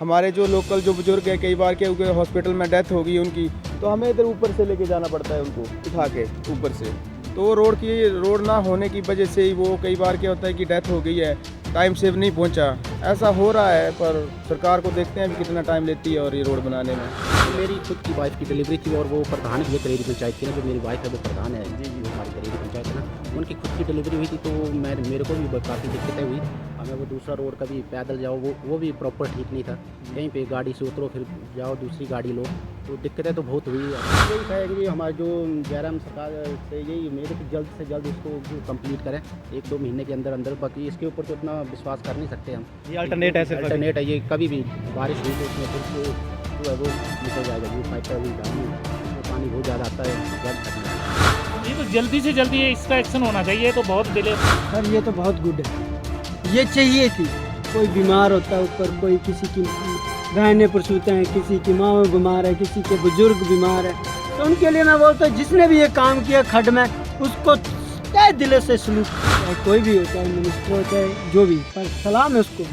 हमारे जो लोकल जो बुजुर्ग है, कई बार के हॉस्पिटल में डेथ हो गई उनकी, तो हमें इधर ऊपर से लेके जाना पड़ता है उनको उठा के ऊपर से। तो रोड ना होने की वजह से ही वो कई बार क्या होता है कि डेथ हो गई है, टाइम से नहीं पहुंचा, ऐसा हो रहा है। पर सरकार को देखते हैं कि कितना टाइम लेती है और ये रोड बनाने में। मेरी खुद की वाइफ की डिलीवरी थी और वो प्रधान भी है करेरी पंचायत की ना, जो मेरी वाइफ है वो प्रधान है जी हमारी करेरी पंचायत है ना, उनकी खुद की डिलीवरी हुई थी। तो मेरे को भी काफ़ी दिक्कतें हुई। हमें वो दूसरा रोड कभी पैदल जाओ वो भी प्रॉपर ठीक नहीं था, कहीं पे गाड़ी से उतरो फिर जाओ दूसरी गाड़ी लो, तो दिक्कतें तो बहुत हुई। यही है कि हमारे जो जयराम सरकार से यही उम्मीद है कि जल्द से जल्द इसको कंप्लीट करें 1-2 महीने के अंदर अंदर। बाकी इसके ऊपर तो इतना विश्वास कर नहीं सकते हम। ये अल्टरनेट है, सिर्फ अल्टरनेट है, ये कभी भी बारिश हुई तो उसमें फिर जो है वो निकल जाएगा। वो पाइप भी डालनी, पानी बहुत ज़्यादा आता है। ये तो जल्दी से जल्दी इसका एक्शन होना चाहिए, तो बहुत डिले। सर ये तो बहुत गुड है, ये चाहिए थी। कोई बीमार होता है ऊपर, कोई किसी की बहनें प्रसूत हैं, किसी की माँ बीमार है, किसी के बुजुर्ग बीमार है, तो उनके लिए मैं बोलता हूँ जिसने भी ये काम किया खड्ड में उसको तहे दिल से सलूट, चाहे कोई भी हो, चाहे मिनिस्टर हो, चाहे जो भी, पर सलाम है उसको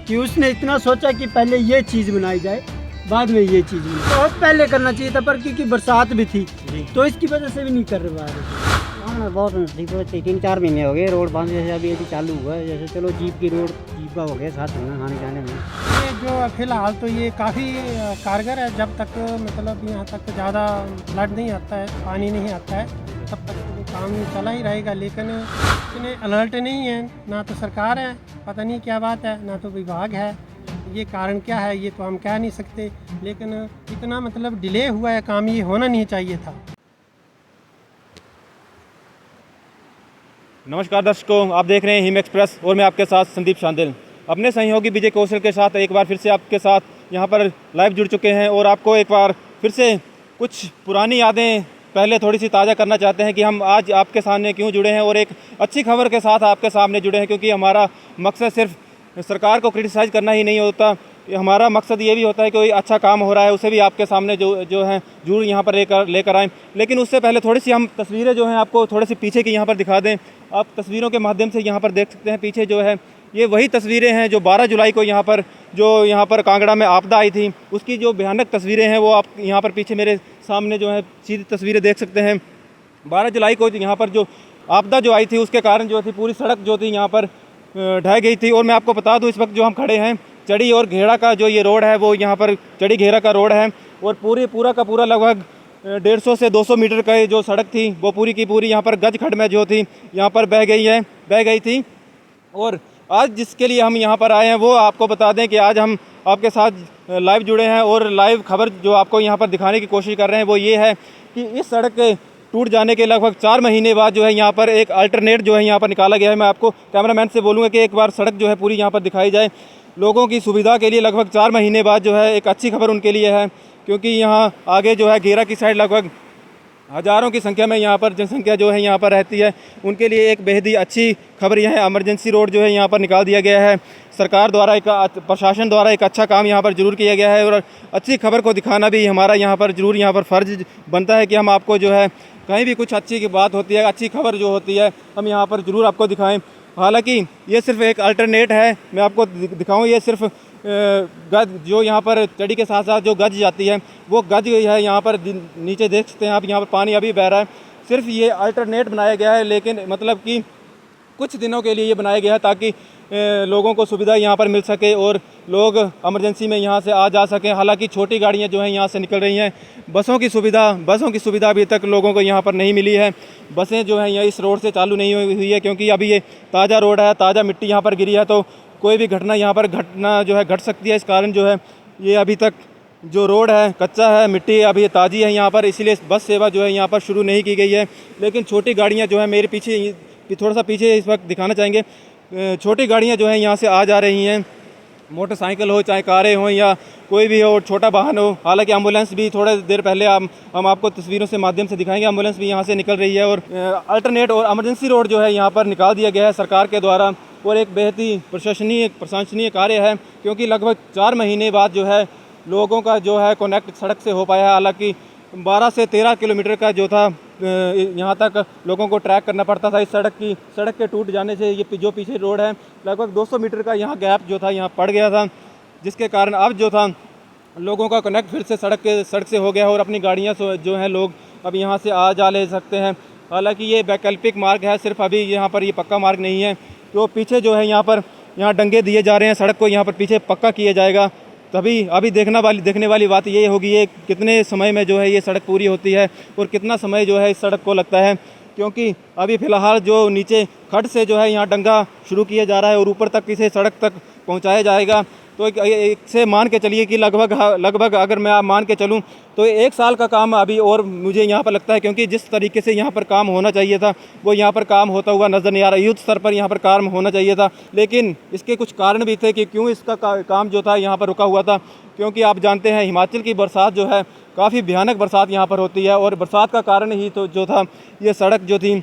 कि उसने इतना सोचा कि पहले ये चीज़ बनाई जाए बाद में ये चीज़ बनाई। बहुत पहले करना चाहिए था, पर क्योंकि बरसात भी थी तो इसकी वजह से भी नहीं कर पा रहे। हाँ बहुत नज़दीक 3-4 महीने हो गए रोड बंद, जैसे अभी चालू हुआ है। जैसे चलो जीप की रोड जीप का हो गया साथ में आने जाने में। ये जो फिलहाल तो ये काफ़ी कारगर है, जब तक मतलब यहाँ तक ज़्यादा फ्लड नहीं आता है, पानी नहीं आता है, तब तक तो काम चला ही रहेगा। लेकिन इतने अलर्ट नहीं है, ना तो सरकार है, पता नहीं क्या बात है, ना तो विभाग है। ये कारण क्या है ये तो हम कह नहीं सकते, लेकिन इतना मतलब डिले हुआ है काम, ये होना नहीं चाहिए था। नमस्कार दर्शकों, आप देख रहे हैं हिम एक्सप्रेस और मैं आपके साथ संदीप शांदिल। अपने सहयोगी विजय कौशल के साथ एक बार फिर से आपके साथ यहाँ पर लाइव जुड़ चुके हैं और आपको एक बार फिर से कुछ पुरानी यादें पहले थोड़ी सी ताज़ा करना चाहते हैं कि हम आज आपके सामने क्यों जुड़े हैं और एक अच्छी खबर के साथ आपके सामने जुड़े हैं, क्योंकि हमारा मकसद सिर्फ सरकार को क्रिटिसाइज़ करना ही नहीं होता, हमारा मकसद ये भी होता है कि कोई अच्छा काम हो रहा है उसे भी आपके सामने जो है जरूर यहाँ पर लेकर आएँ। लेकिन उससे पहले थोड़ी सी हम तस्वीरें जो हैं आपको थोड़े से पीछे की यहाँ पर दिखा दें। आप तस्वीरों के माध्यम से यहाँ पर देख सकते हैं पीछे जो है ये वही तस्वीरें हैं जो 12 जुलाई को यहाँ पर कांगड़ा में आपदा आई थी, उसकी जो भयानक तस्वीरें हैं वो आप यहाँ पर पीछे मेरे सामने जो है सीधी तस्वीरें देख सकते हैं। 12 जुलाई को यहाँ पर जो आपदा जो आई थी उसके कारण जो थी पूरी सड़क जो थी यहाँ पर ढह गई थी। और मैं आपको बता दूं इस वक्त जो हम खड़े हैं चड़ी और घेड़ा का जो ये रोड है वो यहाँ पर चड़ी घेरा का रोड है और पूरा का पूरा लगभग 150 से 200 मीटर का जो सड़क थी वो पूरी की पूरी यहाँ पर गज खड्ड में जो थी यहाँ पर बह गई थी। और आज जिसके लिए हम यहाँ पर आए हैं वो आपको बता दें कि आज हम आपके साथ लाइव जुड़े हैं और लाइव खबर जो आपको यहाँ पर दिखाने की कोशिश कर रहे हैं वो ये है कि इस सड़क टूट जाने के लगभग 4 महीने बाद जो है यहाँ पर एक अल्टरनेट जो है यहाँ पर निकाला गया है। मैं आपको कैमरामैन से बोलूँगा कि एक बार सड़क जो है पूरी यहाँ पर दिखाई जाए। लोगों की सुविधा के लिए लगभग 4 महीने बाद जो है एक अच्छी खबर उनके लिए है, क्योंकि यहाँ आगे जो है घेरा की साइड लगभग हज़ारों की संख्या में यहाँ पर जनसंख्या जो है यहाँ पर रहती है, उनके लिए एक बेहद ही अच्छी खबर यह है। इमरजेंसी रोड जो है यहाँ पर निकाल दिया गया है, सरकार द्वारा प्रशासन द्वारा एक अच्छा काम यहाँ पर जरूर किया गया है और अच्छी खबर को दिखाना भी हमारा यहाँ पर जरूर यहाँ पर फ़र्ज़ बनता है कि हम आपको जो है कहीं भी कुछ अच्छी की बात होती है, अच्छी खबर जो होती है हम यहाँ पर ज़रूर आपको दिखाएं। हालांकि ये सिर्फ एक अल्टरनेट है, मैं आपको दिखाऊं ये सिर्फ गज जो यहाँ पर चढ़ी के साथ साथ जो गज जाती है वो गज है यहाँ पर नीचे देख सकते हैं आप, यहाँ पर पानी अभी बह रहा है। सिर्फ ये अल्टरनेट बनाया गया है, लेकिन मतलब कि कुछ दिनों के लिए ये बनाया गया है ताकि लोगों को सुविधा यहाँ पर मिल सके और लोग इमरजेंसी में यहाँ से आ जा सकें। हालांकि छोटी गाड़ियाँ जो हैं यहाँ से निकल रही हैं, बसों की सुविधा अभी तक लोगों को यहाँ पर नहीं मिली है। बसें जो हैं यहाँ इस रोड से चालू नहीं हुई है, क्योंकि अभी ये ताज़ा रोड है, ताज़ा मिट्टी यहाँ पर गिरी है, तो कोई भी घटना यहाँ पर घट सकती है। इस कारण जो है ये अभी तक जो रोड है कच्चा है, मिट्टी अभी ताज़ी है यहाँ पर, इसलिए बस सेवा जो है यहाँ पर शुरू नहीं की गई है। लेकिन छोटी गाड़ियाँ जो है मेरे पीछे थोड़ा सा पीछे इस वक्त दिखाना चाहेंगे, छोटी गाड़ियाँ जो हैं यहाँ से आ जा रही हैं, मोटरसाइकिल हो चाहे कारें हों या कोई भी हो छोटा वाहन हो। हालांकि एम्बुलेंस भी थोड़ी देर पहले हम आपको तस्वीरों से माध्यम से दिखाएंगे, एम्बुलेंस भी यहाँ से निकल रही है। और अल्टरनेट और इमरजेंसी रोड जो है यहाँ पर निकाल दिया गया है सरकार के द्वारा और एक बेहद ही प्रशंसनीय कार्य है, क्योंकि लगभग 4 महीने बाद जो है लोगों का जो है कनेक्ट सड़क से हो पाया है। हालांकि 12 से 13 किलोमीटर का जो था यहाँ तक लोगों को ट्रैक करना पड़ता था। इस सड़क के टूट जाने से ये जो पीछे रोड है लगभग 200 मीटर का यहाँ गैप जो था यहाँ पड़ गया था, जिसके कारण अब जो था लोगों का कनेक्ट फिर से सड़क से हो गया और अपनी गाड़ियाँ जो हैं लोग अब यहाँ से आ जा ले सकते हैं। हालांकि ये वैकल्पिक मार्ग है, सिर्फ अभी यहाँ पर ये पक्का मार्ग नहीं है। तो पीछे जो है यहाँ डंगे दिए जा रहे हैं, सड़क को यहाँ पर पीछे पक्का किया जाएगा। तभी अभी देखने वाली बात ये होगी ये कितने समय में जो है ये सड़क पूरी होती है और कितना समय जो है इस सड़क को लगता है, क्योंकि अभी फ़िलहाल जो नीचे खड्ड से जो है यहाँ डंगा शुरू किया जा रहा है और ऊपर तक इसे सड़क तक पहुँचाया जाएगा। तो एक से मान के चलिए कि लगभग अगर मैं आप मान के चलूँ तो 1 साल का काम अभी और मुझे यहाँ पर लगता है, क्योंकि जिस तरीके से यहाँ पर काम होना चाहिए था वो यहाँ पर काम होता हुआ नज़र नहीं आ रहा। युद्ध स्तर पर यहाँ पर काम होना चाहिए था, लेकिन इसके कुछ कारण भी थे कि क्यों इसका काम जो था यहाँ पर रुका हुआ था। क्योंकि आप जानते हैं हिमाचल की बरसात जो है काफ़ी भयानक बरसात यहाँ पर होती है और बरसात का कारण ही तो जो था ये सड़क जो थी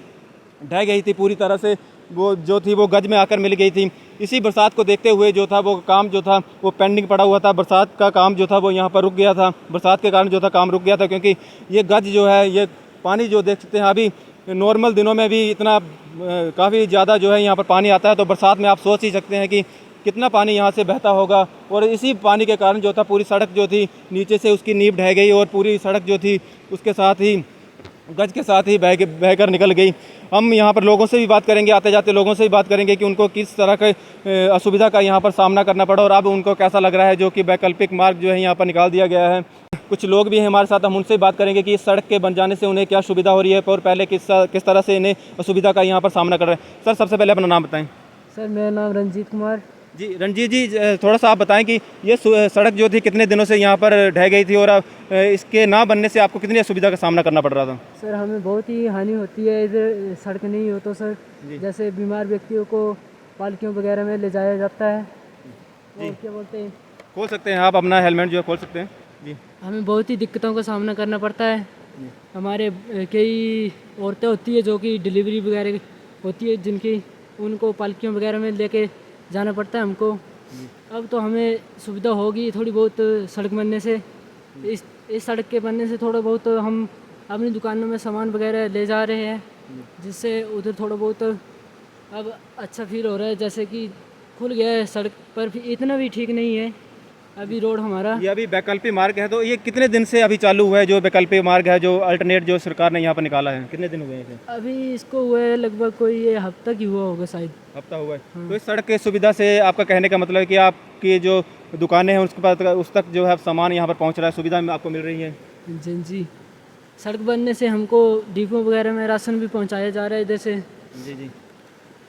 ढह गई थी पूरी तरह से, वो जो थी वो गज में आकर मिल गई थी। इसी बरसात को देखते हुए जो था वो काम जो था वो पेंडिंग पड़ा हुआ था। बरसात का काम जो था वो यहाँ पर रुक गया था, बरसात के कारण जो था काम रुक गया था, क्योंकि ये गज जो है ये पानी जो देख सकते हैं अभी नॉर्मल दिनों में भी इतना काफ़ी ज़्यादा जो है यहाँ पर पानी आता है। तो बरसात में आप सोच ही सकते हैं कि कितना पानी यहाँ से बहता होगा। और इसी पानी के कारण जो था पूरी सड़क जो थी नीचे से उसकी नींव ढह गई और पूरी सड़क जो थी उसके साथ ही गज के साथ ही बहकर निकल गई। हम यहाँ पर लोगों से भी बात करेंगे, आते जाते लोगों से भी बात करेंगे कि उनको किस तरह के असुविधा का यहाँ पर सामना करना पड़ा और अब उनको कैसा लग रहा है जो कि वैकल्पिक मार्ग जो है यहाँ पर निकाल दिया गया है। कुछ लोग भी हैं हमारे साथ, हम उनसे बात करेंगे कि इस सड़क के बन जाने से उन्हें क्या सुविधा हो रही है और पहले किस तरह से इन्हें असुविधा का यहाँ पर सामना कर रहे हैं। सर, सबसे पहले अपना नाम बताएँ। सर, मेरा नाम रंजीत कुमार। जी रणजीत जी, थोड़ा सा आप बताएं कि ये सड़क जो थी कितने दिनों से यहाँ पर ढह गई थी और अब इसके ना बनने से आपको कितनी असुविधा का सामना करना पड़ रहा था? सर, हमें बहुत ही हानि होती है इधर सड़क नहीं हो तो सर। जैसे बीमार व्यक्तियों को पालकियों वगैरह में ले जाया जाता है। और क्या बोलते हैं, खोल सकते हैं आप अपना हेलमेट जो है खोल सकते हैं जी। हमें बहुत ही दिक्कतों का सामना करना पड़ता है। हमारे कई औरतें होती है जो कि डिलीवरी वगैरह होती है जिनकी, उनको पालकियों वगैरह में लेके जाना पड़ता है हमको। अब तो हमें सुविधा होगी थोड़ी बहुत सड़क बनने से। इस सड़क के बनने से थोड़ा बहुत हम अपनी दुकानों में सामान वगैरह ले जा रहे हैं, जिससे उधर थोड़ा बहुत अब अच्छा फील हो रहा है। जैसे कि खुल गया है सड़क, पर भी इतना भी ठीक नहीं है अभी रोड हमारा। ये अभी वैकल्पिक मार्ग है, तो ये कितने दिन से अभी चालू हुआ है जो वैकल्पिक मार्ग है, जो अल्टरनेट जो सरकार ने यहाँ पर निकाला है? कितने दिन हुए हैं? अभी इसको हुआ है लगभग कोई ये हफ्ता की हुआ होगा शायद। हफ्ता हुआ है। तो इस सड़क की सुविधा से आपका कहने का मतलब है कि आपकी जो दुकानें हैं उसके पास उस तक जो है सामान यहाँ पर पहुँच रहा है, सुविधा आपको मिल रही है? जी, सड़क बनने से हमको डिपो वगैरह में राशन भी पहुँचाया जा रहा है इधर से। जी।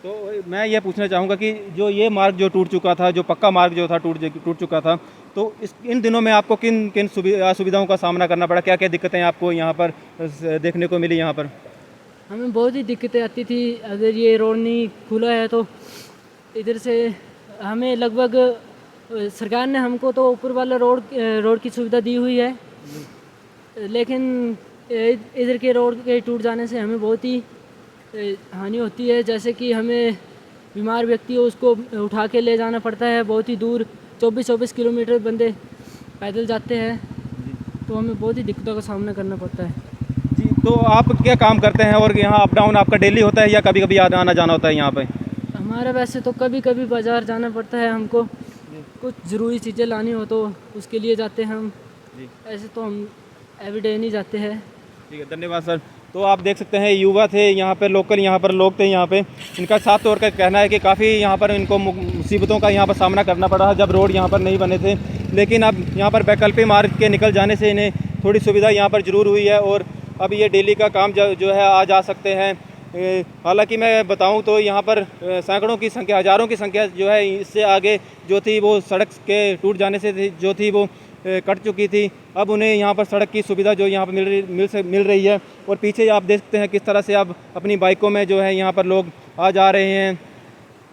तो मैं ये पूछना चाहूँगा कि जो ये मार्ग जो टूट चुका था, जो पक्का मार्ग जो था टूट चुका था, तो इन दिनों में आपको किन असुविधाओं का सामना करना पड़ा? क्या क्या दिक्कतें आपको यहाँ पर देखने को मिली? यहाँ पर हमें बहुत ही दिक्कतें आती थी। अगर ये रोड नहीं खुला है तो इधर से हमें लगभग सरकार ने हमको तो ऊपर वाला रोड की सुविधा दी हुई है, लेकिन इधर के रोड के टूट जाने से हमें बहुत ही हानि होती है। जैसे कि हमें बीमार व्यक्ति हो उसको उठा के ले जाना पड़ता है बहुत ही दूर, 24-24 किलोमीटर बंदे पैदल जाते हैं, तो हमें बहुत ही दिक्कतों का सामना करना पड़ता है। जी, तो आप क्या काम करते हैं और यहाँ अप डाउन आपका डेली होता है या कभी कभी आना जाना होता है यहाँ पे? हमारा वैसे तो कभी कभी बाज़ार जाना पड़ता है हमको, कुछ ज़रूरी चीज़ें लानी हो तो उसके लिए जाते हैं हम। ऐसे तो हम एवरीडे नहीं जाते हैं। ठीक है, धन्यवाद सर। तो आप देख सकते हैं युवा थे यहाँ पर, लोकल यहाँ पर लोग थे यहाँ पे, इनका साफ तौर का कहना है कि काफ़ी यहाँ पर इनको मुसीबतों का यहाँ पर सामना करना पड़ा जब रोड यहाँ पर नहीं बने थे, लेकिन अब यहाँ पर वैकल्पिक मार्ग के निकल जाने से इन्हें थोड़ी सुविधा यहाँ पर ज़रूर हुई है और अब ये डेली का काम जो है आ जा सकते हैं। हालांकि मैं बताऊं तो यहाँ पर सैकड़ों की संख्या, हज़ारों की संख्या जो है इससे आगे जो थी वो सड़क के टूट जाने से जो थी वो कट चुकी थी। अब उन्हें यहाँ पर सड़क की सुविधा जो यहाँ पर मिल रही है और पीछे आप देख सकते हैं किस तरह से अब अपनी बाइकों में जो है यहाँ पर लोग आ जा रहे हैं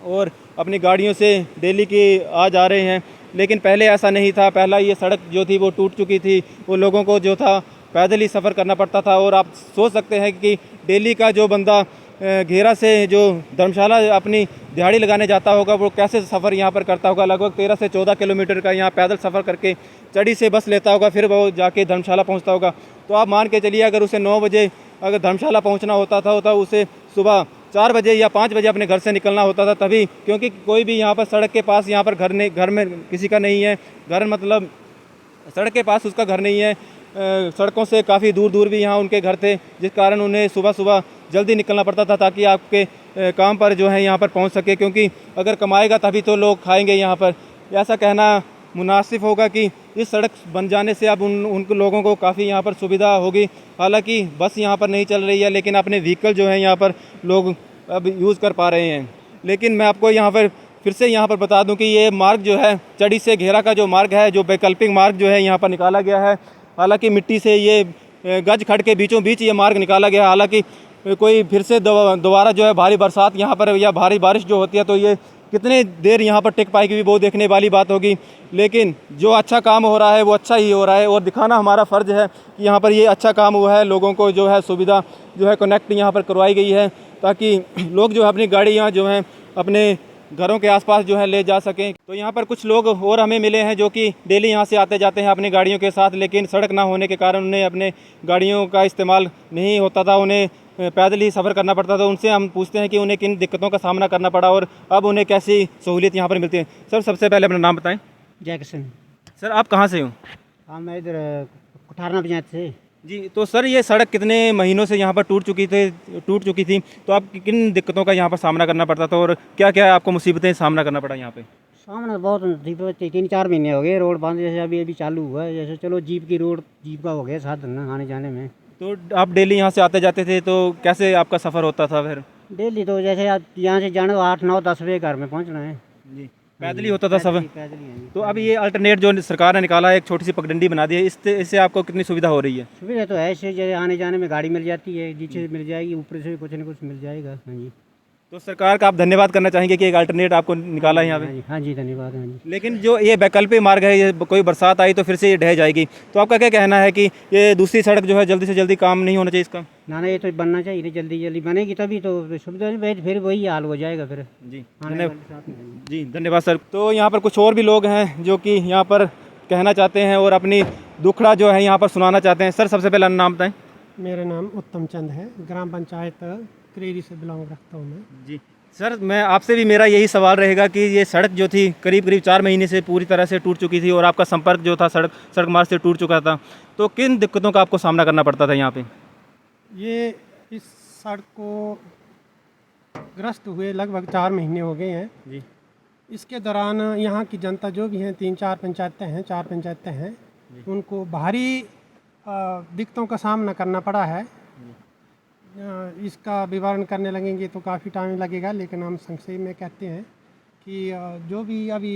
और अपनी गाड़ियों से डेली की आ जा रहे हैं। लेकिन पहले ऐसा नहीं था, पहला ये सड़क जो थी वो टूट चुकी थी, वो लोगों को जो था पैदल ही सफ़र करना पड़ता था। और आप सोच सकते हैं कि डेली का जो बंदा घेरा से जो धर्मशाला अपनी दिहाड़ी लगाने जाता होगा वो कैसे सफ़र यहाँ पर करता होगा। लगभग 13 से 14 किलोमीटर का यहाँ पैदल सफ़र करके चढ़ी से बस लेता होगा, फिर वो जाके धर्मशाला पहुँचता होगा। तो आप मान के चलिए अगर उसे 9 बजे अगर धर्मशाला पहुँचना होता था तो उसे सुबह 4 बजे या 5 बजे अपने घर से निकलना होता था तभी, क्योंकि कोई भी यहाँ पर सड़क के पास यहाँ पर घर में किसी का नहीं है। घर मतलब सड़क के पास उसका घर नहीं है। सड़कों से काफ़ी दूर दूर भी यहाँ उनके घर थे, जिस कारण उन्हें सुबह सुबह जल्दी निकलना पड़ता था ताकि आपके काम पर जो है यहाँ पर पहुँच सके, क्योंकि अगर कमाएगा तभी तो लोग खाएंगे यहाँ पर। ऐसा कहना मुनासिब होगा कि इस सड़क बन जाने से अब उन लोगों को काफ़ी यहाँ पर सुविधा होगी। हालांकि बस यहाँ पर नहीं चल रही है, लेकिन अपने व्हीकल जो है यहाँ पर लोग अब यूज़ कर पा रहे हैं। लेकिन मैं आपको यहाँ पर फिर से यहाँ पर बता दूं कि ये मार्ग जो है चड़ी से घेरा का जो मार्ग है, जो वैकल्पिक मार्ग जो है यहाँ पर निकाला गया है। हालांकि मिट्टी से ये गज खड़ के बीचों बीच ये मार्ग निकाला गया है। हालांकि कोई फिर से दोबारा जो है भारी बरसात यहाँ पर या भारी बारिश जो होती है तो ये कितने देर यहाँ पर टिक पाएगी भी वो देखने वाली बात होगी। लेकिन जो अच्छा काम हो रहा है वो अच्छा ही हो रहा है, और दिखाना हमारा फ़र्ज़ है कि यहाँ पर ये अच्छा काम हुआ है। लोगों को जो है सुविधा जो है कनेक्ट यहाँ पर करवाई गई है ताकि लोग जो है अपनी गाड़ियाँ जो हैं अपने घरों के आसपास जो है ले जा सकें। तो यहाँ पर कुछ लोग और हमें मिले हैं जो कि डेली यहाँ से आते जाते हैं अपनी गाड़ियों के साथ, लेकिन सड़क ना होने के कारण उन्हें अपने गाड़ियों का इस्तेमाल नहीं होता था, उन्हें पैदल ही सफ़र करना पड़ता था। उनसे हम पूछते हैं कि उन्हें किन दिक्कतों का सामना करना पड़ा और अब उन्हें कैसी सहूलियत यहाँ पर मिलती है। सर, सबसे पहले अपना नाम बताएँ। जैक्सन। सर, आप कहाँ से हो? हाँ, मैं इधर कुठारना पंचायत से। जी, तो सर ये सड़क कितने महीनों से यहाँ पर टूट चुकी थी, तो आप किन दिक्कतों का यहाँ पर सामना करना पड़ता था और क्या क्या आपको मुसीबतें सामना करना पड़ा यहाँ पे? सामने बहुत 3-4 महीने हो गए रोड बंद, जैसे अभी चालू हुआ है। जैसे चलो जीप का हो गया साधन आने जाने में। तो आप डेली यहाँ से आते जाते थे, तो कैसे आपका सफ़र होता था फिर? डेली तो जैसे आप यहाँ से जाने 8-9-10 बजे घर में पहुँचना है। जी, पैदल ही होता था सफ़र। पैदल ही है। तो अब ये अल्टरनेट जो सरकार ने निकाला है, एक छोटी सी पगडंडी बना दी है, इससे आपको कितनी सुविधा हो रही है? सुविधा तो है, ऐसे जैसे आने जाने में गाड़ी मिल जाती है, नीचे मिल जाएगी, ऊपर से कुछ न कुछ मिल जाएगा। हाँ जी। तो सरकार का आप धन्यवाद करना चाहेंगे कि एक अल्टरनेट आपको निकाला है यहाँ पे? हाँ जी, धन्यवाद। हाँ जी। लेकिन जो ये वैकल्पिक मार्ग है, ये कोई बरसात आई तो फिर से ये ढह जाएगी, तो आपका क्या कहना है कि ये दूसरी सड़क जो है जल्दी से जल्दी काम नहीं होना चाहिए इसका? ना, ये तो बनना चाहिए, जल्दी बनेगी तभी तो सुविधा नहीं, फिर वही हाल हो जाएगा फिर। जी, धन्यवाद सर। तो यहाँ पर कुछ और भी लोग हैं जो कि यहाँ पर कहना चाहते हैं और अपनी दुखड़ा जो है यहाँ पर सुनाना चाहते हैं। सर, सबसे पहले नाम बताएं। मेरा नाम उत्तम चंद है, ग्राम पंचायत करेरी से बिलोंग रखता हूँ मैं। जी सर, मैं आपसे भी मेरा यही सवाल रहेगा कि ये सड़क जो थी करीब 4 महीने से पूरी तरह से टूट चुकी थी और आपका संपर्क जो था सड़क मार्ग से टूट चुका था, तो किन दिक्कतों का आपको सामना करना पड़ता था यहाँ पे? ये इस सड़क को ग्रस्त हुए लगभग 4 महीने हो गए हैं जी। इसके दौरान यहाँ की जनता जो भी हैं, 4 पंचायतें हैं, उनको भारी दिक्कतों का सामना करना पड़ा है। इसका विवरण करने लगेंगे तो काफ़ी टाइम लगेगा, लेकिन हम संक्षेप में कहते हैं कि जो भी अभी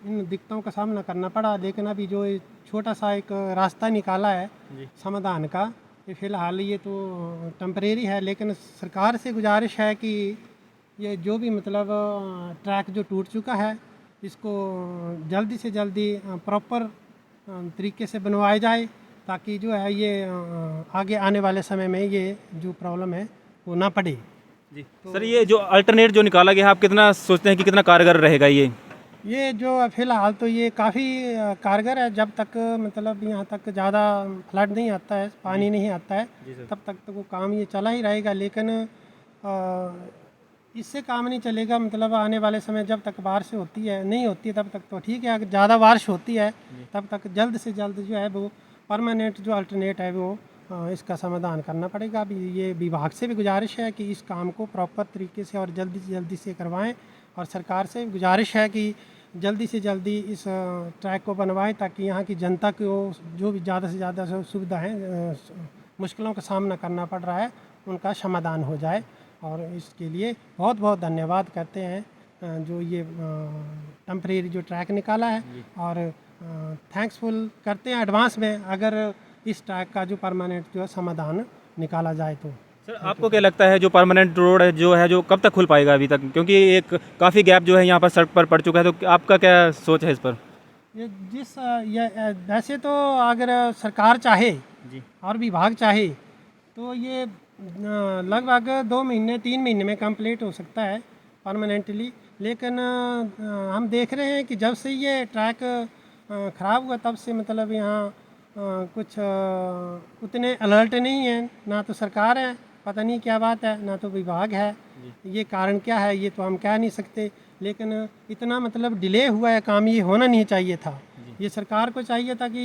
इन दिक्कतों का सामना करना पड़ा, लेकिन अभी जो छोटा सा एक रास्ता निकाला है समाधान का, ये फ़िलहाल ये तो टेम्परेरी है, लेकिन सरकार से गुजारिश है कि ये जो भी मतलब ट्रैक जो टूट चुका है इसको जल्दी से जल्दी प्रॉपर तरीके से बनवाया जाए, ताकि जो है ये आगे आने वाले समय में ये जो प्रॉब्लम है वो ना पड़े। जी तो सर, ये जो अल्टरनेट जो निकाला गया है, आप कितना सोचते हैं कि कितना कारगर रहेगा ये जो फ़िलहाल तो ये काफ़ी कारगर है। जब तक मतलब यहाँ तक ज़्यादा फ्लड नहीं आता है, पानी नहीं आता है, तब तक तो वो काम ये चला ही रहेगा। लेकिन इससे काम नहीं चलेगा, मतलब आने वाले समय जब तक बारिश नहीं होती है तब तक तो ठीक है। अगर ज़्यादा बारिश होती है तब तक जल्द से जल्द जो है वो परमानेंट जो अल्टरनेट है वो इसका समाधान करना पड़ेगा। अभी ये विभाग से भी गुजारिश है कि इस काम को प्रॉपर तरीके से और जल्दी से करवाएं, और सरकार से गुजारिश है कि जल्दी से जल्दी इस ट्रैक को बनवाएं, ताकि यहाँ की जनता को जो भी ज़्यादा से ज़्यादा सुविधा है, मुश्किलों का सामना करना पड़ रहा है, उनका समाधान हो जाए। और इसके लिए बहुत बहुत धन्यवाद करते हैं जो ये टेम्परेरी जो ट्रैक निकाला है, और थैंक्सफुल करते हैं एडवांस में अगर इस ट्रैक का जो परमानेंट जो समाधान निकाला जाए तो। सर, आपको क्या लगता है जो परमानेंट रोड है जो कब तक खुल पाएगा अभी तक, क्योंकि एक काफ़ी गैप जो है यहाँ पर सड़क पर पड़ चुका है, तो आपका क्या सोच है इस पर? ये वैसे तो अगर सरकार चाहे जी और विभाग चाहे तो ये लगभग 2 महीने 3 महीने में कंप्लीट हो सकता है परमानेंटली। लेकिन हम देख रहे हैं कि जब से ये ट्रैक ख़राब हुआ तब से मतलब यहाँ कुछ उतने अलर्ट नहीं हैं, ना तो सरकार है पता नहीं क्या बात है, ना तो विभाग है, ये कारण क्या है ये तो हम कह नहीं सकते। लेकिन इतना मतलब डिले हुआ है काम, ये होना नहीं चाहिए था। ये सरकार को चाहिए था कि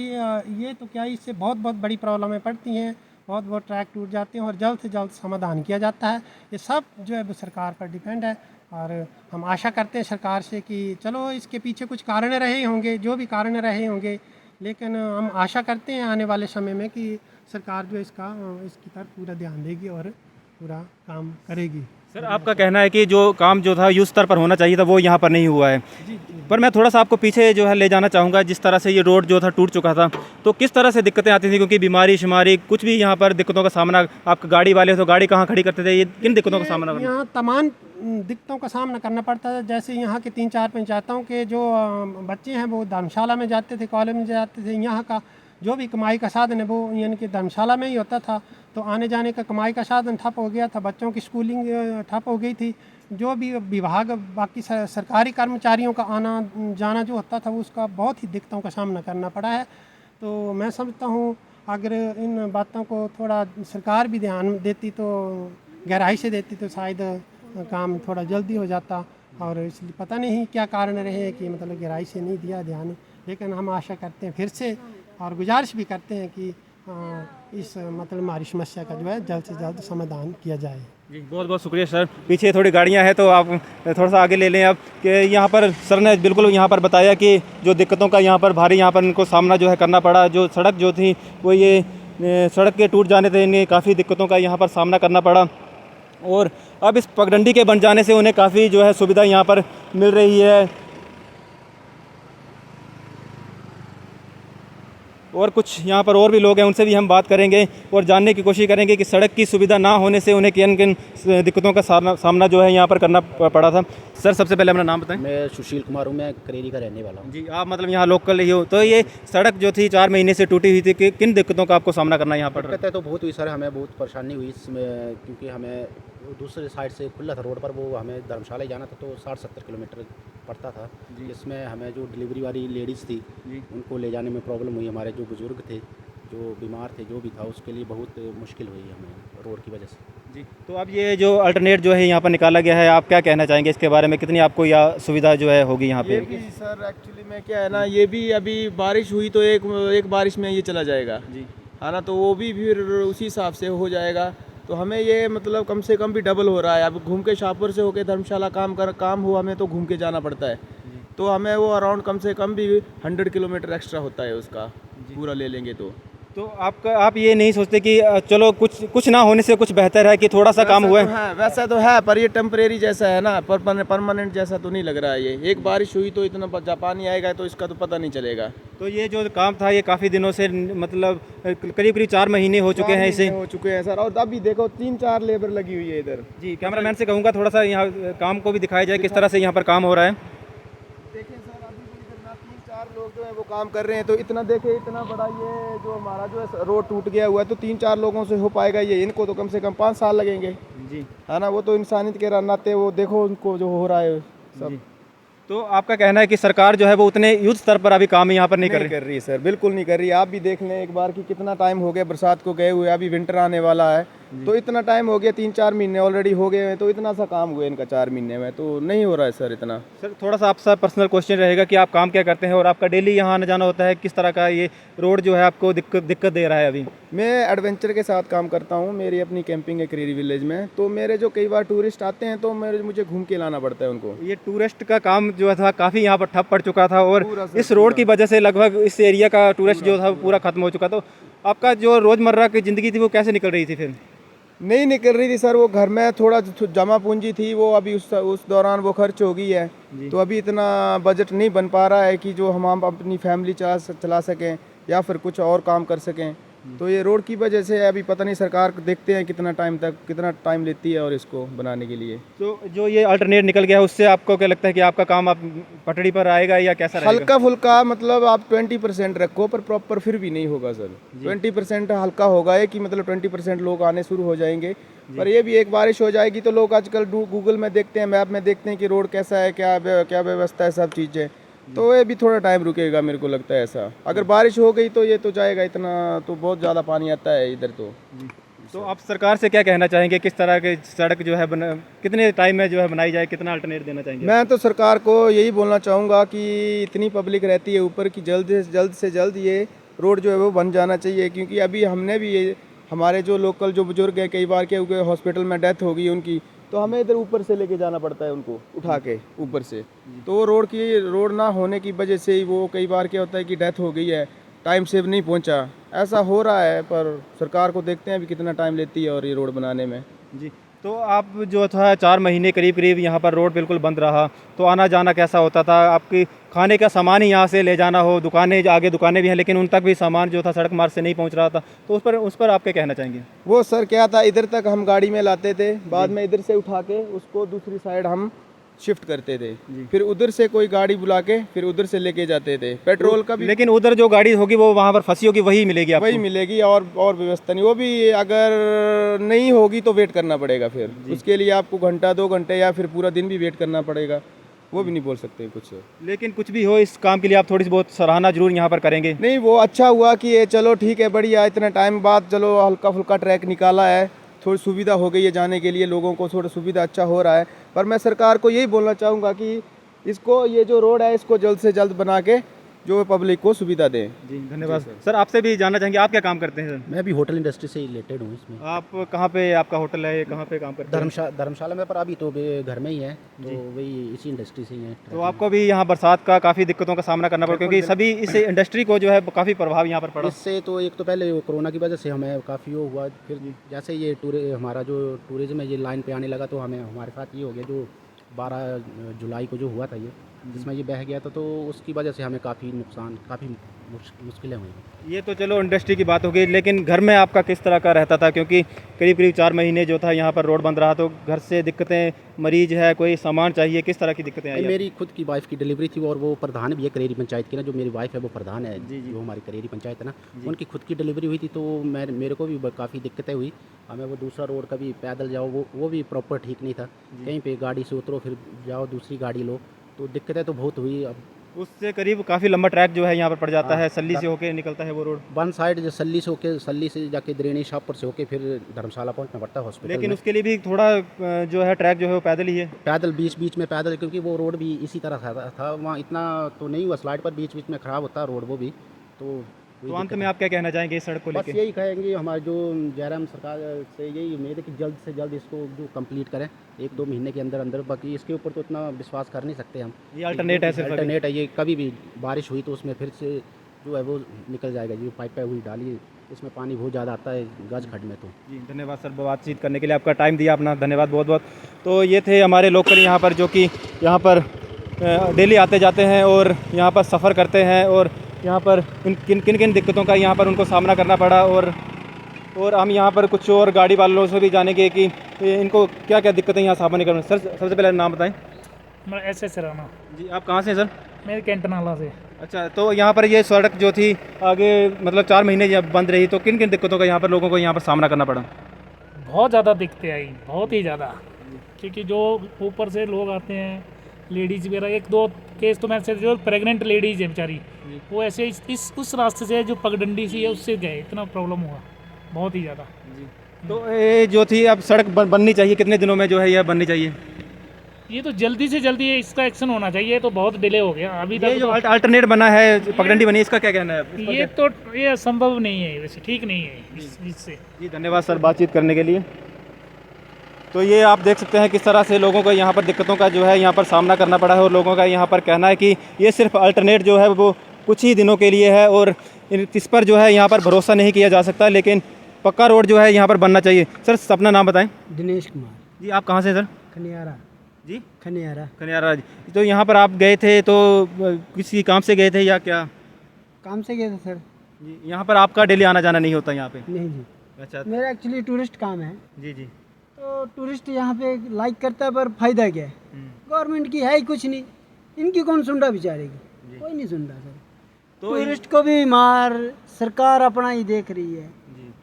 ये तो क्या, इससे बहुत बहुत बड़ी प्रॉब्लमें पड़ती हैं, बहुत बहुत ट्रैक टूट जाते हैं और जल्द से जल्द समाधान किया जाता है। ये सब जो है वो सरकार पर डिपेंड है और हम आशा करते हैं सरकार से कि चलो इसके पीछे कुछ कारण रहे होंगे, जो भी कारण रहे होंगे, लेकिन हम आशा करते हैं आने वाले समय में कि सरकार जो इसकी तरफ पूरा ध्यान देगी और पूरा काम करेगी। सर आपका कहना है कि जो काम जो था युद्ध स्तर पर होना चाहिए था वो यहाँ पर नहीं हुआ है, पर मैं थोड़ा सा आपको पीछे जो है ले जाना चाहूँगा। जिस तरह से ये रोड जो था टूट चुका था तो किस तरह से दिक्कतें आती थी, क्योंकि बीमारी शुमारी कुछ भी यहाँ पर दिक्कतों का सामना, आप गाड़ी वाले हो तो गाड़ी कहाँ खड़ी करते थे, ये किन दिक्कतों का सामना करना? यहाँ तमाम दिक्कतों का सामना करना पड़ता है। जैसे यहाँ के 3-4 पंचायतों के जो बच्चे हैं वो धर्मशाला में जाते थे, कॉलेज में जाते थे। यहाँ का जो भी कमाई का साधन है वो यानी कि धर्मशाला में ही होता था, तो आने जाने का कमाई का साधन ठप हो गया था, बच्चों की स्कूलिंग ठप हो गई थी। जो भी विभाग बाकी सरकारी कर्मचारियों का आना जाना जो होता था वो उसका बहुत ही दिक्कतों का सामना करना पड़ा है। तो मैं समझता हूँ अगर इन बातों को थोड़ा सरकार भी ध्यान देती तो गहराई से देती तो शायद काम थोड़ा जल्दी हो जाता। और इसलिए पता नहीं क्या कारण रहे कि मतलब गहराई से नहीं दिया ध्यान, लेकिन हम आशा करते हैं फिर से और गुजारिश भी करते हैं कि इस मतलब हमारी समस्या का जो है जल्द से जल्द समाधान किया जाए। जी बहुत बहुत शुक्रिया सर। पीछे थोड़ी गाड़ियां हैं तो आप थोड़ा सा आगे ले लें अब, कि यहाँ पर सर ने बिल्कुल यहाँ पर बताया कि जो दिक्कतों का यहाँ पर भारी यहाँ पर इनको सामना जो है करना पड़ा। जो सड़क जो थी वो ये सड़क के टूट जाने से इन्हें काफ़ी दिक्कतों का यहाँ पर सामना करना पड़ा, और अब इस पगडंडी के बन जाने से उन्हें काफ़ी जो है सुविधा यहाँ पर मिल रही है। और कुछ यहाँ पर और भी लोग हैं, उनसे भी हम बात करेंगे और जानने की कोशिश करेंगे कि सड़क की सुविधा ना होने से उन्हें किन किन दिक्कतों का सामना जो है यहाँ पर करना पड़ा था। सर सबसे पहले अपना नाम बताएं। मैं सुशील कुमार हूँ, मैं करेरी का रहने वाला हूँ। जी आप मतलब यहाँ लोकल ही हो, तो ये सड़क जो थी 4 महीने से टूटी हुई थी, कि किन दिक्कतों का आपको सामना करना यहाँ पर? दिक्कतें तो बहुत हुई सर, हमें बहुत परेशानी हुई इसमें, क्योंकि हमें दूसरे साइड से खुला था रोड पर, वो हमें धर्मशाला जाना था तो 60-70 किलोमीटर पड़ता था। इसमें हमें जो डिलीवरी वाली लेडीज़ थी उनको ले जाने में प्रॉब्लम हुई, हमारे जो बुज़ुर्ग थे जो बीमार थे जो भी था उसके लिए बहुत मुश्किल हुई हमें रोड की वजह से। जी तो अब ये जो अल्टरनेट जो है यहाँ पर निकाला गया है, आप क्या कहना चाहेंगे इसके बारे में, कितनी आपको यह सुविधा जो है होगी यहाँ पे? ये भी सर एक्चुअली में क्या है ना, ये भी अभी बारिश हुई तो एक बारिश में ये चला जाएगा जी, है ना, तो वो भी फिर उसी हिसाब से हो जाएगा। तो हमें ये मतलब कम से कम भी डबल हो रहा है। अब घूम के शाहपुर से होके धर्मशाला काम हो हमें तो घूम के जाना पड़ता है, तो हमें वो अराउंड कम से कम भी 100 किलोमीटर एक्स्ट्रा होता है उसका पूरा ले लेंगे तो आप ये नहीं सोचते कि चलो कुछ ना होने से कुछ बेहतर है कि थोड़ा सा काम हुआ है? वैसा तो है, पर ये टेम्परेरी जैसा है ना, परमानेंट जैसा तो नहीं लग रहा है। ये एक बारिश हुई तो इतना पानी आएगा तो इसका तो पता नहीं चलेगा। तो ये जो काम था ये काफ़ी दिनों से मतलब करीब 4 महीने हो चुके हैं इसे? हो चुके हैं सर, और अभी देखो 3-4 लेबर लगी हुई है इधर। जी कैमरामैन से कहूँगा थोड़ा सा यहाँ काम को भी दिखाया जाए किस तरह से यहाँ पर काम हो रहा है। देखिए सर अभी भी इधर ना 3-4 लोग जो है वो काम कर रहे हैं, तो इतना देखे इतना बड़ा ये जो हमारा जो है रोड टूट गया हुआ है तो 3-4 लोगों से हो पाएगा ये? इनको तो कम से कम 5 साल लगेंगे जी, है ना। वो तो इंसानियत के नाते वो देखो उनको जो हो रहा है सब। तो आपका कहना है कि सरकार जो है वो उतने युद्ध स्तर पर अभी काम यहाँ पर नहीं कर रही सर, बिल्कुल नहीं कर रही। आप भी देख लें एक बार कि कितना टाइम हो गया बरसात को गए हुए, अभी विंटर आने वाला है तो इतना टाइम हो गया, 3-4 महीने ऑलरेडी हो गए हैं, तो इतना सा काम हुआ इनका 4 महीने में, तो नहीं हो रहा है सर इतना। सर थोड़ा सा आपसे पर्सनल क्वेश्चन रहेगा कि आप काम क्या करते हैं और आपका डेली यहाँ आना जाना होता है, किस तरह का ये रोड जो है आपको दिक्कत दे रहा है अभी? मैं एडवेंचर के साथ काम करता हूँ, मेरी अपनी कैंपिंग है करेरी विलेज में, तो मेरे जो कई बार टूरिस्ट आते हैं तो मुझे घूम के लाना पड़ता है उनको। ये टूरिस्ट का काम जो था काफ़ी यहाँ पर ठप पड़ चुका था और इस रोड की वजह से लगभग इस एरिया का टूरिस्ट जो था पूरा खत्म हो चुका। तो आपका जो रोज़मर्रा की ज़िंदगी थी वो कैसे निकल रही थी फिर? नहीं निकल रही थी सर, वो घर में थोड़ा जमा पूंजी थी वो अभी उस दौरान वो खर्च हो गई है, तो अभी इतना बजट नहीं बन पा रहा है कि जो हम अपनी फैमिली चला सकें या फिर कुछ और काम कर सकें। तो ये रोड की वजह से अभी पता नहीं सरकार देखते हैं कितना टाइम लेती है और इसको बनाने के लिए। तो जो ये अल्टरनेट निकल गया है उससे आपको क्या लगता है कि आपका काम आप पटड़ी पर आएगा या कैसा रहेगा? हल्का फुल्का मतलब आप 20% रखो पर प्रॉपर फिर भी नहीं होगा सर। 20% हल्का होगा है कि मतलब 20% लोग आने शुरू हो जाएंगे, पर ये भी एक बारिश हो जाएगी तो लोग आजकल गूगल में देखते हैं, मैप में देखते हैं कि रोड कैसा है, क्या व्यवस्था है, सब चीज़ें, तो ये भी थोड़ा टाइम रुकेगा मेरे को लगता है ऐसा। अगर बारिश हो गई तो ये तो जाएगा, इतना तो बहुत ज़्यादा पानी आता है इधर तो। तो आप सरकार से क्या कहना चाहेंगे, किस तरह की सड़क जो है कितने टाइम में जो है बनाई जाए, कितना अल्टरनेट देना चाहेंगे? मैं तो सरकार को यही बोलना चाहूँगा कि इतनी पब्लिक रहती है ऊपर कि जल्द से जल्द ये रोड जो है वो बन जाना चाहिए, क्योंकि अभी हमने भी ये हमारे जो लोकल जो बुजुर्ग हैं कई बार क्या हुआ हॉस्पिटल में डेथ हो गई उनकी, तो हमें इधर ऊपर से लेके जाना पड़ता है उनको उठा के ऊपर से। तो रोड ना होने की वजह से ही वो कई बार क्या होता है कि डेथ हो गई है, टाइम से नहीं पहुंचा, ऐसा हो रहा है। पर सरकार को देखते हैं अभी कितना टाइम लेती है और ये रोड बनाने में। जी, तो आप जो था 4 महीने करीब यहाँ पर रोड बिल्कुल बंद रहा, तो आना जाना कैसा होता था? आपकी खाने का सामान ही यहाँ से ले जाना हो, दुकानें आगे दुकानें भी हैं लेकिन उन तक भी सामान जो था सड़क मार्ग से नहीं पहुँच रहा था, तो उस पर आप क्या कहना चाहेंगे? वो सर क्या था, इधर तक हम गाड़ी में लाते थे, बाद में इधर से उठा के उसको दूसरी साइड हम शिफ्ट करते थे, फिर उधर से कोई गाड़ी बुला के फिर उधर से लेके जाते थे। पेट्रोल का भी, लेकिन उधर जो गाड़ी होगी वो वहाँ पर फंसी होगी, वही मिलेगी आपको? वही मिलेगी और व्यवस्था नहीं, वो भी अगर नहीं होगी तो वेट करना पड़ेगा, फिर उसके लिए आपको घंटा 2 घंटे या फिर पूरा दिन भी वेट करना पड़ेगा, वो भी नहीं बोल सकते कुछ। लेकिन कुछ भी हो, इस काम के लिए आप थोड़ी बहुत सराहना जरूर यहाँ पर करेंगे। नहीं, वो अच्छा हुआ कि ये चलो ठीक है, बढ़िया, इतना टाइम बाद चलो हल्का फुल्का ट्रैक निकाला है, थोड़ी सुविधा हो गई है जाने के लिए, लोगों को थोड़ा सुविधा अच्छा हो रहा है। पर मैं सरकार को यही बोलना चाहूँगा कि इसको ये जो रोड है इसको जल्द से जल्द बना के जो पब्लिक को सुविधा दें। जी धन्यवाद सर। आपसे भी जानना चाहेंगे, आप क्या काम करते हैं सर? मैं भी होटल इंडस्ट्री से रिलेटेड हूँ इसमें। आप कहाँ पे आपका होटल है, कहाँ पे काम करते हैं? धर्मशाला में, पर अभी तो घर में ही है, तो वही इसी इंडस्ट्री से ही है। तो आपको भी यहाँ बरसात का काफ़ी दिक्कतों का सामना करना पड़ा, क्योंकि सभी इस इंडस्ट्री को जो है काफ़ी प्रभाव यहाँ पर पड़ा। इससे तो एक तो पहले कोरोना की वजह से हमें काफ़ी वो हुआ, फिर जैसे ये हमारा जो टूरिज्म है ये लाइन पे आने लगा, तो हमारे साथ ये हो गया जो 12 जुलाई को जो हुआ था ये, जिसमें ये बह गया था, तो उसकी वजह से हमें काफ़ी नुकसान, काफ़ी मुश्किलें हुई। ये तो चलो इंडस्ट्री की बात हो गई, लेकिन घर में आपका किस तरह का रहता था? क्योंकि करीब 4 महीने जो था यहाँ पर रोड बंद रहा, तो घर से दिक्कतें, मरीज है, कोई सामान चाहिए, किस तरह की दिक्कतें आई? मेरी खुद की वाइफ की डिलीवरी थी, और वो प्रधान भी है करेरी पंचायत की ना, जो मेरी वाइफ है वो प्रधान है, जो हमारी करेरी पंचायत है ना, उनकी खुद की डिलीवरी हुई थी, तो मेरे को भी काफ़ी दिक्कतें हुई। हमें वो दूसरा रोड कभी पैदल जाओ वो भी प्रॉपर ठीक नहीं था, कहीं पे गाड़ी से उतरो फिर जाओ दूसरी गाड़ी लो, तो दिक्कतें तो बहुत हुई। अब उससे करीब काफ़ी लंबा ट्रैक जो है यहाँ पर पड़ जाता है, सल्ली से होके निकलता है वो रोड। वन साइड जो सल्ली से जाके द्रेणी शाहपुर से होके फिर धर्मशाला पहुंचना पड़ता है हॉस्पिटल। लेकिन उसके लिए भी थोड़ा जो है ट्रैक जो है वो पैदल ही है, पैदल बीच में पैदल, क्योंकि वो रोड भी इसी तरह था वहाँ इतना तो नहीं हुआ स्लाइड पर, बीच में ख़राब होता है रोड वो भी। तो अंत में आप क्या कहना चाहेंगे इस सड़क को बस लेकर? यही कहेंगे, हमारे जो जयराम सरकार से यही उम्मीद है कि जल्द से जल्द इसको जो कंप्लीट करें 1-2 महीने के अंदर। बाकी इसके ऊपर तो इतना विश्वास कर नहीं सकते हम, ये अल्टरनेट है, सिर्फ अल्टरनेट है ये। कभी भी बारिश हुई तो उसमें फिर से जो है वो निकल जाएगा, जो पाइपें हुई डाली, इसमें पानी बहुत ज़्यादा आता है गज खड्ड में। तो जी धन्यवाद सर, बातचीत करने के लिए, आपका टाइम दिया, अपना धन्यवाद बहुत बहुत। तो ये थे हमारे लोकल यहाँ पर, जो कि यहाँ पर डेली आते जाते हैं और यहाँ पर सफ़र करते हैं, और यहाँ पर किन किन दिक्कतों का यहाँ पर उनको सामना करना पड़ा, और हम यहाँ पर कुछ और गाड़ी वालों से भी जानेंगे कि इनको क्या क्या दिक्कतें यहाँ सामने करनी। सर सबसे पहले नाम बताएं। मैं ऐसे राना जी, आप कहाँ से हैं सर? मेरे कैंट नाला से। अच्छा, तो यहाँ पर ये सड़क जो थी आगे मतलब 4 महीने जब बंद रही, तो किन किन दिक्कतों का यहाँ पर लोगों को यहाँ पर सामना करना पड़ा? बहुत ज़्यादा दिक्कतें आई, बहुत ही ज़्यादा, क्योंकि जो ऊपर से लोग आते हैं, लेडीज़ वगैरह, 1-2 केस तो मैंने जो प्रेग्नेंट लेडीज़ है बेचारी, वो ऐसे उस रास्ते से जो पगडंडी सी है उससे गए, इतना प्रॉब्लम हुआ बहुत ही ज़्यादा। तो ये जो थी अब सड़क बननी चाहिए, कितने दिनों में जो है यह बननी चाहिए? ये तो जल्दी से जल्दी इसका एक्शन होना चाहिए, तो बहुत डिले हो गया अभी ये तक। जो अल्टरनेट बना है, पगडंडी बनी है, इसका क्या कहना है? ये असंभव नहीं है, वैसे ठीक नहीं है इससे। जी धन्यवाद सर बातचीत करने के लिए। तो ये आप देख सकते हैं किस तरह से लोगों को यहाँ पर दिक्कतों का जो है यहाँ पर सामना करना पड़ा है, और लोगों का यहाँ पर कहना है कि ये सिर्फ अल्टरनेट जो है वो कुछ ही दिनों के लिए है, और इस पर जो है यहाँ पर भरोसा नहीं किया जा सकता, लेकिन पक्का रोड जो है यहाँ पर बनना चाहिए। सर अपना नाम बताएं। दिनेश कुमार। जी, आप कहाँ से सर? खनियारा। जी खनियारा जी। तो यहाँ पर आप गए थे तो किसी काम से गए थे या क्या? काम से गए थे सर। जी, यहाँ पर आपका डेली आना जाना नहीं होता यहाँ पे? नहीं जी, अच्छा, मेरा एक्चुअली टूरिस्ट काम है। जी जी। तो टूरिस्ट यहाँ पे लाइक करता है, पर फायदा क्या है? गवर्नमेंट की है ही कुछ नहीं, इनकी कौन सुन रहा बेचारेगी? कोई नहीं सुन रहा सर। तो टूरिस्ट को भी मार, सरकार अपना ही देख रही है,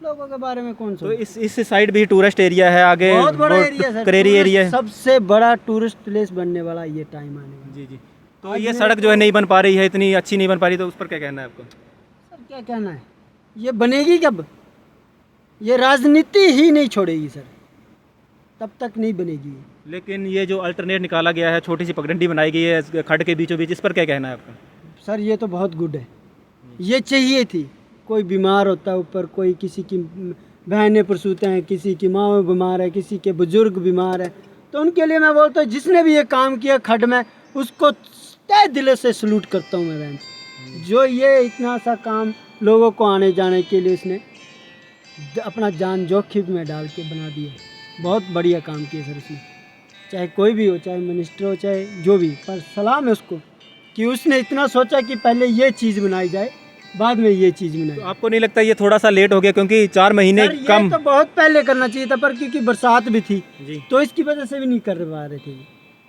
लोगों के बारे में कौन तो सोच? इस साइड भी टूरिस्ट एरिया है, आगे बहुत बड़ा एरिया सर, करेरी एरिया है, सबसे बड़ा टूरिस्ट प्लेस बनने वाला ये टाइम आने वाला। जी जी। तो ये सड़क जो है नहीं बन पा रही है, इतनी अच्छी नहीं बन पा रही, तो उस पर क्या कहना है आपको? सर क्या कहना है, ये बनेगी कब? ये राजनीति ही नहीं छोड़ेगी सर, तब तक नहीं बनेगी। लेकिन ये जो अल्टरनेट निकाला गया है, छोटी सी पगडंडी बनाई गई है खड्ड के बीचों बीच, इस पर क्या कहना है आपका? सर ये तो बहुत गुड है, ये चाहिए थी। कोई बीमार होता है ऊपर, कोई किसी की बहनें प्रसूत हैं, किसी की माँ बीमार है, किसी के बुजुर्ग बीमार है, तो उनके लिए मैं बोलता हूँ जिसने भी ये काम किया खड्ड में, उसको तहे दिल से सलूट करता हूँ मैं बहन। जो ये इतना सा काम लोगों को आने जाने के लिए इसने अपना जान जोखिम में डाल के बना दिया, बहुत बढ़िया काम किया सर इसने। चाहे कोई भी हो, चाहे मिनिस्टर हो, चाहे जो भी, पर सलाम है उसको कि उसने इतना सोचा कि पहले ये चीज़ बनाई जाए, बाद में ये चीज़ बनाई। तो आपको नहीं लगता ये थोड़ा सा लेट हो गया, क्योंकि 4 महीने सर, कम? ये तो बहुत पहले करना चाहिए था, पर क्योंकि बरसात भी थी जी। तो इसकी वजह से भी नहीं कर पा रहे थे।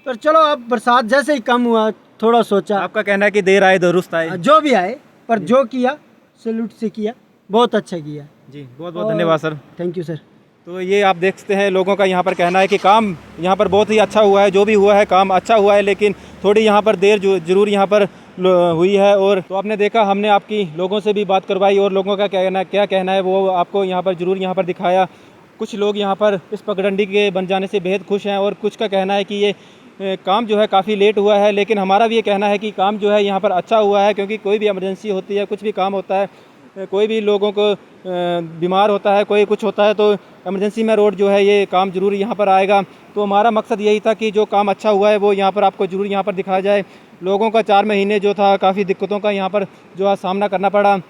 पर चलो अब बरसात जैसे ही कम हुआ, थोड़ा सोचा, आपका कहना है कि देर आए दुरुस्त आए। जो भी आए, पर जो किया सैल्यूट से किया, बहुत अच्छा किया जी, बहुत बहुत धन्यवाद सर। Thank you sir. तो ये आप देख सकते हैं लोगों का यहाँ पर कहना है कि काम यहाँ पर बहुत ही अच्छा हुआ है, जो भी हुआ है काम अच्छा हुआ है, लेकिन थोड़ी यहाँ पर देर जरूर यहाँ पर हुई है। और तो आपने देखा, हमने आपकी लोगों से भी बात करवाई और लोगों का क्या कहना है वो आपको यहाँ पर ज़रूर यहाँ पर दिखाया। कुछ लोग यहाँ पर इस पगडंडी के बन जाने से बेहद खुश हैं और कुछ का कहना है कि ये काम जो है काफ़ी लेट हुआ है, लेकिन हमारा भी ये कहना है कि काम जो है यहाँ पर अच्छा हुआ है, क्योंकि कोई भी इमरजेंसी होती है, कुछ भी काम होता है, कोई भी लोगों को बीमार होता है, कोई कुछ होता है, तो इमरजेंसी में रोड जो है ये काम ज़रूर यहाँ पर आएगा। तो हमारा मकसद यही था कि जो काम अच्छा हुआ है वो यहाँ पर आपको ज़रूर यहाँ पर दिखाया जाए। लोगों का 4 महीने जो था काफ़ी दिक्कतों का यहाँ पर जो है सामना करना पड़ा,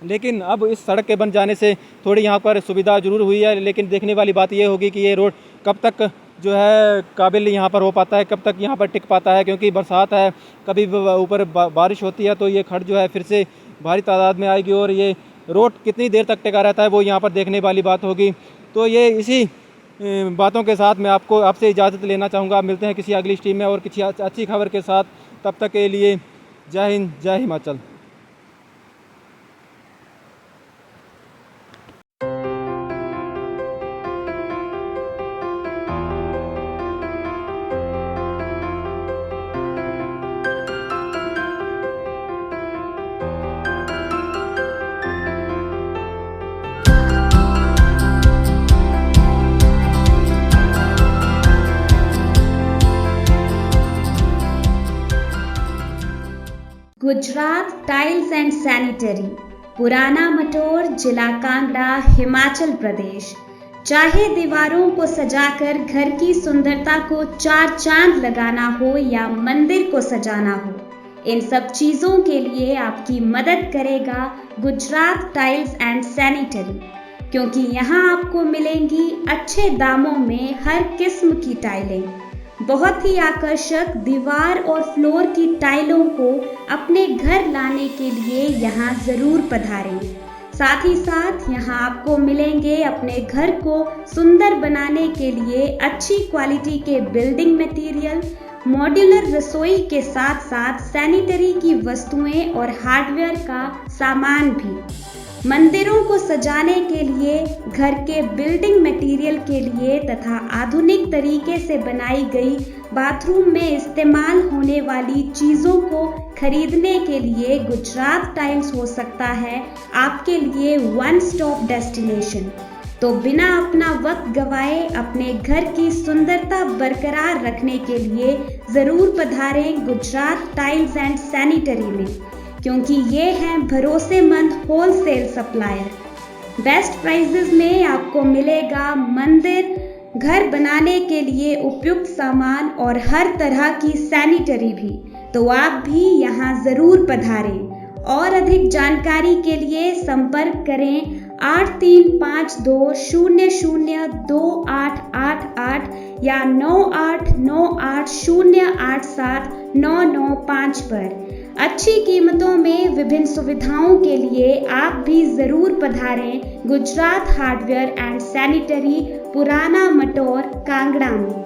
लेकिन अब इस सड़क के बन जाने से थोड़ी यहाँ पर सुविधा ज़रूर हुई है। लेकिन देखने वाली बात ये होगी कि ये रोड कब तक जो है काबिल यहाँ पर हो पाता है, कब तक यहाँ पर टिक पाता है, क्योंकि बरसात है, कभी ऊपर बारिश होती है तो ये खड्ड जो है फिर से भारी तादाद में आएगी और ये रोड कितनी देर तक टिका रहता है वो यहाँ पर देखने वाली बात होगी। तो ये इसी बातों के साथ मैं आपसे इजाज़त लेना चाहूँगा। मिलते हैं किसी अगली स्ट्रीम में और किसी अच्छी खबर के साथ। तब तक के लिए जय हिंद, जय Himachal. Gujarat tiles and sanitary, पुराना मटोर, जिला कांगड़ा, हिमाचल प्रदेश। चाहे दीवारों को सजाकर घर की सुंदरता को 4 चांद लगाना हो या मंदिर को सजाना हो, इन सब चीज़ों के लिए आपकी मदद करेगा गुजरात टाइल्स एंड सैनिटरी, क्योंकि यहाँ आपको मिलेंगी अच्छे दामों में हर किस्म की टाइलें। बहुत ही आकर्षक दीवार और फ्लोर की टाइलों को अपने घर लाने के लिए यहाँ ज़रूर पधारें। साथ ही साथ यहाँ आपको मिलेंगे अपने घर को सुंदर बनाने के लिए अच्छी क्वालिटी के बिल्डिंग मटेरियल, मॉड्यूलर रसोई के साथ साथ सैनिटरी की वस्तुएं और हार्डवेयर का सामान भी। मंदिरों को सजाने के लिए, घर के बिल्डिंग मटेरियल के लिए तथा आधुनिक तरीके से बनाई गई बाथरूम में इस्तेमाल होने वाली चीज़ों को खरीदने के लिए गुजरात टाइल्स हो सकता है आपके लिए वन स्टॉप डेस्टिनेशन। तो बिना अपना वक्त गवाए अपने घर की सुंदरता बरकरार रखने के लिए ज़रूर पधारें गुजरात टाइल्स एंड सैनिटरी में, क्योंकि ये हैं भरोसेमंद होलसेल सप्लायर। बेस्ट प्राइसेस में आपको मिलेगा मंदिर, घर बनाने के लिए उपयुक्त सामान और हर तरह की सैनिटरी भी। तो आप भी यहाँ ज़रूर पधारें। और अधिक जानकारी के लिए संपर्क करें 8352002888 या 9898087995 पर। अच्छी कीमतों में विभिन्न सुविधाओं के लिए आप भी ज़रूर पधारें गुजरात हार्डवेयर एंड सैनिटरी, पुराना मटोर, कांगड़ा में।